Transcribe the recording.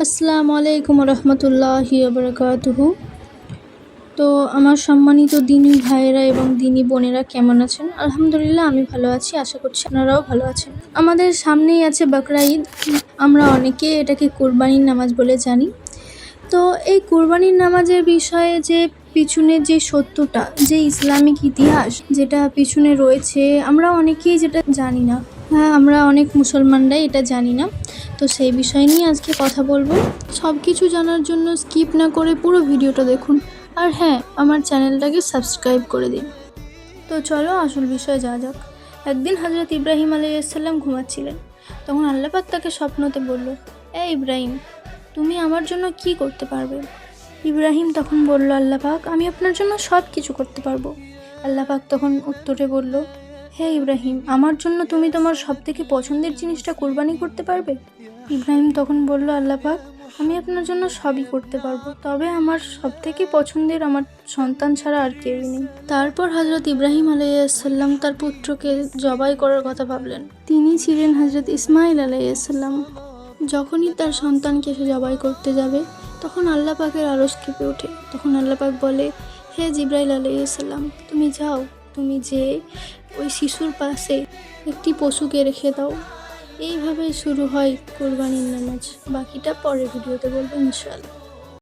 আসসালামু আলাইকুম রহমতুল্লাহি বারাকাতুহু। তো আমার সম্মানিত দিনী ভাইয়েরা এবং দিনী বোনেরা কেমন আছেন? আলহামদুলিল্লাহ আমি ভালো আছি, আশা করছি আপনারাও ভালো আছেন। আমাদের সামনেই আছে বকরা ঈদ। আমরা অনেকে এটাকে কোরবানির নামাজ বলে জানি। তো এই কোরবানির নামাজের বিষয়ে যে পিছনে যে সত্যটা, যে ইসলামিক ইতিহাস যেটা পিছনে রয়েছে, আমরা অনেকেই যেটা জানি না। হ্যাঁ, আমরা অনেক মুসলমানরাই এটা জানি না। তো সেই বিষয় নিয়ে আজকে কথা বলবো। সব কিছু জানার জন্য স্কিপ না করে পুরো ভিডিওটা দেখুন। আর হ্যাঁ, আমার চ্যানেলটাকে সাবস্ক্রাইব করে দিন। তো চলো আসল বিষয়ে যাওয়া যাক। একদিন হযরত ইব্রাহিম আলাইহিসসালাম ঘুমাচ্ছিলেন। তখন আল্লাহ পাক তাকে স্বপ্নতে বলল, ইব্রাহিম, তুমি আমার জন্য কি করতে পারবে? ইব্রাহিম তখন বলল, আল্লাহ পাক, আমি আপনার জন্য সব কিছু করতে পারবো। আল্লাহ পাক তখন উত্তরে বলল, হে ইব্রাহিম, আমার জন্য তুমি তোমার সবথেকে পছন্দের জিনিসটা কোরবানি করতে পারবে? ইব্রাহিম তখন বলল, আল্লাহ পাক, আমি আপনার জন্য সবই করতে পারবো, তবে আমার সবথেকে পছন্দের আমার সন্তান ছাড়া আর কেউই নেই। তারপর হযরত ইব্রাহিম আলাইহিসসালাম তার পুত্রকে জবাই করার কথা ভাবলেন। তিনি ছিলেন হযরত ইসমাইল আলাইহিসসালাম। যখনই তার সন্তানকে সে জবাই করতে যাবে, তখন আল্লাহ পাকের আরশ কেঁপে ওঠে। তখন আল্লাহ পাক বলে, হে জিবরাইল আলাইহিসসালাম, তুমি যাও, তুমি যে ওই শিশুর পাশে একটি পশুকে রেখে দাও। এইভাবে শুরু হয় কোরবানির নামাজ। বাকিটা পরের ভিডিওতে বলবো ইনশাআল্লাহ।